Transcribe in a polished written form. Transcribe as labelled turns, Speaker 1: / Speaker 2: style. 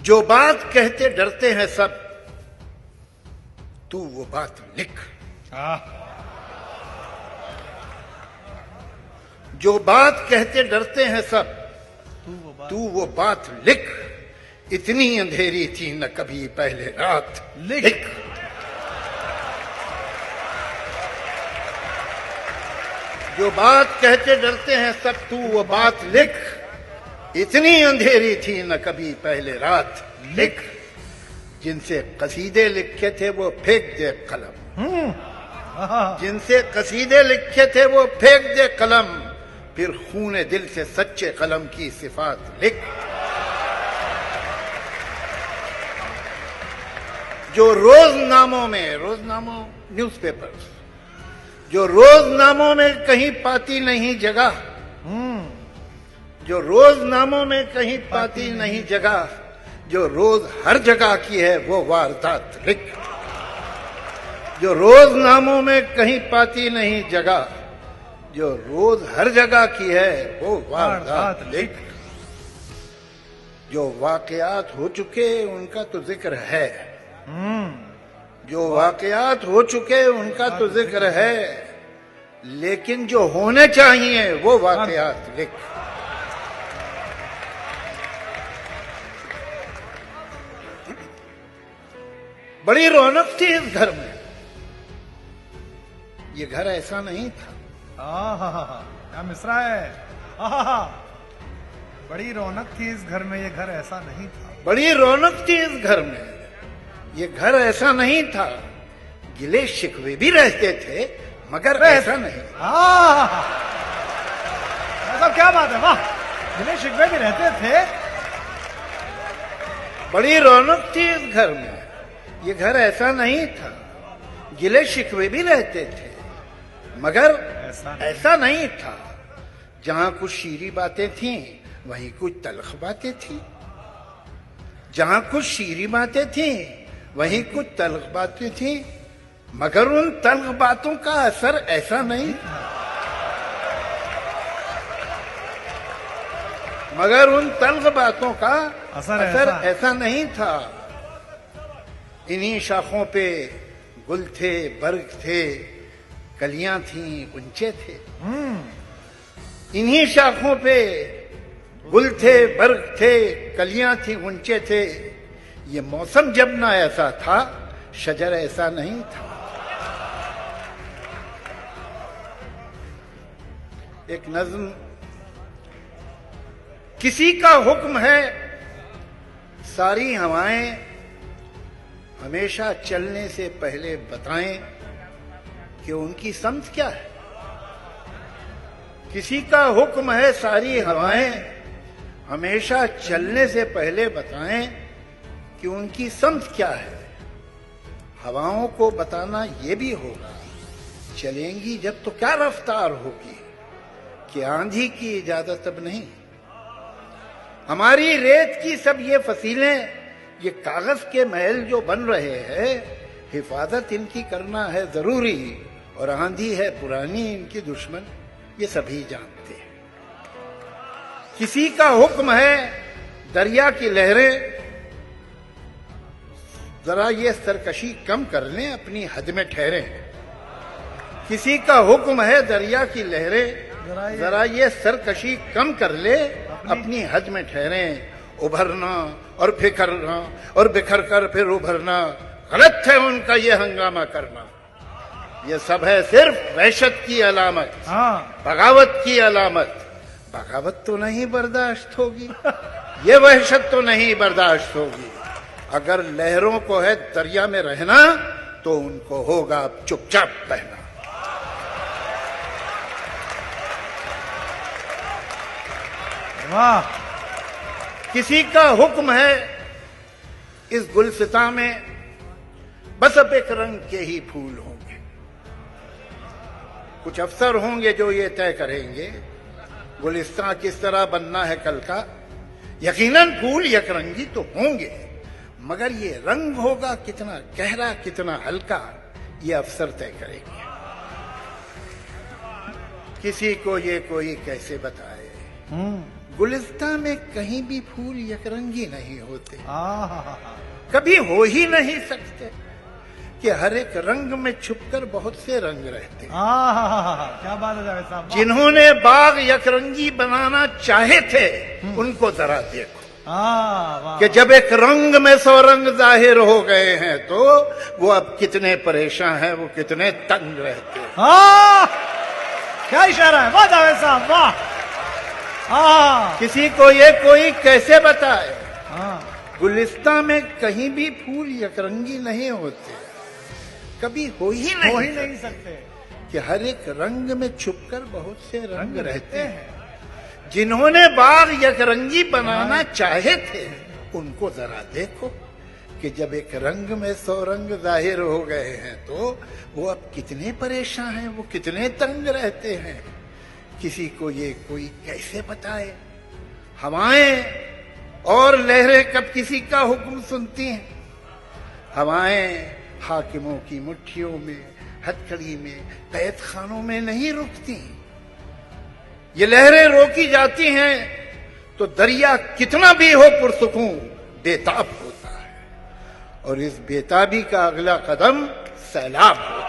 Speaker 1: जो बात कहते डरते हैं सब, तू वो बात लिख। जो बात कहते डरते हैं सब, तू वो बात लिख। इतनी अंधेरी थी न कभी पहले रात, लिख। जो बात कहते डरते हैं सब, तू वो बात लिख। इतनी अंधेरी थी न कभी पहले रात, लिख। जिनसे कसीदे लिखे थे वो फेंक दे कलम, जिनसे कसीदे लिखे थे वो फेंक दे कलम। फिर खूने दिल से सच्चे कलम की सिफात लिख। जो रोजनामों में, रोजनामों न्यूज़पेपर्स, जो रोजनामों में कहीं पाती नहीं जगह, जो रोजनामों में कहीं पाती नहीं जगह, जो रोज हर जगह की है वो वारदात लिख। जो रोजनामों में कहीं पाती नहीं जगह, जो रोज हर जगह की है वो वारदात लिख। जो वाकयात हो चुके उनका तो जिक्र है, जो वाकयात हो चुके उनका तो जिक्र है, लेकिन जो होने चाहिए वो वाकयात लिख। बड़ी रौनक थी इस घर में, ये घर ऐसा नहीं था।
Speaker 2: क्या मिसरा है। बड़ी रौनक थी इस घर में, ये घर ऐसा नहीं था।
Speaker 1: बड़ी रौनक थी इस घर में, ये घर ऐसा नहीं था। गिले शिकवे भी रहते थे मगर ऐसा नहीं।
Speaker 2: मतलब क्या बात है, वाह। गिले शिकवे भी रहते थे।
Speaker 1: बड़ी रौनक थी इस घर में, ये घर ऐसा नहीं था। गिले शिकवे भी रहते थे मगर ऐसा नहीं था। जहां कुछ शीरी बातें थीं वहीं कुछ तल्ख बातें थीं। जहां कुछ शीरी बातें थीं वहीं कुछ तल्ख बातें थीं, मगर उन तल्ख बातों का असर ऐसा नहीं था। मगर उन तल्ख बातों का असर ऐसा नहीं था। इन्हीं शाखों पे गुल थे, बर्ग थे, कलियां थीं, गुंचे थे। इन्हीं शाखों पे गुल थे, बर्ग थे, कलियां थी, गुंचे थे। ये मौसम जब ना ऐसा था, शजर ऐसा नहीं था। एक नज्म, किसी का हुक्म है सारी हवाएं हमेशा चलने से पहले बताएं कि उनकी समझ क्या है। किसी का हुक्म है सारी हवाएं हमेशा चलने से पहले बताएं कि उनकी समझ क्या है। हवाओं को बताना ये भी होगा, चलेंगी जब तो क्या रफ्तार होगी, कि आंधी की इजाजत अब नहीं। हमारी रेत की सब ये फसीलें, ये कागज के महल जो बन रहे हैं, हिफाजत इनकी करना है जरूरी। और आंधी है पुरानी इनकी दुश्मन, ये सभी जानते हैं। किसी का हुक्म है दरिया की लहरें जरा ये सरकशी कम कर लें, अपनी हद में ठहरें। किसी का हुक्म है दरिया की लहरें जरा ये सरकशी कम कर ले, अपनी हद में ठहरें। उभरना और फिकरना और बिखर कर फिर उभरना, गलत है उनका ये हंगामा करना। ये सब है सिर्फ वहशत की अलामत, बगावत की अलामत। बगावत तो नहीं बर्दाश्त होगी, ये वहशत तो नहीं बर्दाश्त होगी। अगर लहरों को है दरिया में रहना, तो उनको होगा अब चुपचाप बहना।
Speaker 2: वाह।
Speaker 1: किसी का हुक्म है इस गुलसिता में बस अब एक रंग के ही फूल होंगे। कुछ अफसर होंगे जो ये तय करेंगे गुलिस्तां किस तरह बनना है कल का। यकीनन फूल यकरंगी तो होंगे, मगर ये रंग होगा कितना गहरा कितना हल्का, ये अफसर तय करेंगे। किसी को ये कोई कैसे बताए गुलिस्तां में कहीं भी फूल यकरंगी नहीं होते,
Speaker 2: आहा,
Speaker 1: कभी हो ही नहीं सकते कि हर एक रंग में छुपकर बहुत से रंग रहते।
Speaker 2: आहा, क्या बात है जावेद साहब, वाह।
Speaker 1: जिन्होंने बाग यकरंगी बनाना चाहे थे उनको जरा देखो
Speaker 2: वाह,
Speaker 1: कि जब एक रंग में 100 रंग जाहिर हो गए हैं तो वो अब कितने परेशान हैं, वो कितने तंग रहते हैं।
Speaker 2: क्या इशारा है, वाह जावेद साहब, वाह।
Speaker 1: किसी को ये कोई कैसे बताए,
Speaker 2: हाँ,
Speaker 1: गुलिस्तां में कहीं भी फूल यकरंगी नहीं होते, कभी हो ही नहीं
Speaker 2: सकते
Speaker 1: कि हर एक रंग में छुपकर बहुत से रंग रहते हैं। जिन्होंने बाग यकरंगी बनाना चाहे थे उनको जरा देखो कि जब एक रंग में 100 रंग जाहिर हो गए हैं तो वो अब कितने परेशान हैं, वो कितने तंग रहते हैं। किसी को ये कोई कैसे बताए। हवाएं और लहरें कब किसी का हुक्म सुनती हैं। हवाएं हाकिमों की मुट्ठियों में, हथकड़ी में, कैद खानों में नहीं रुकती। ये लहरें रोकी जाती हैं तो दरिया कितना भी हो पुरसुकून बेताब होता है, और इस बेताबी का अगला कदम सैलाब होता है।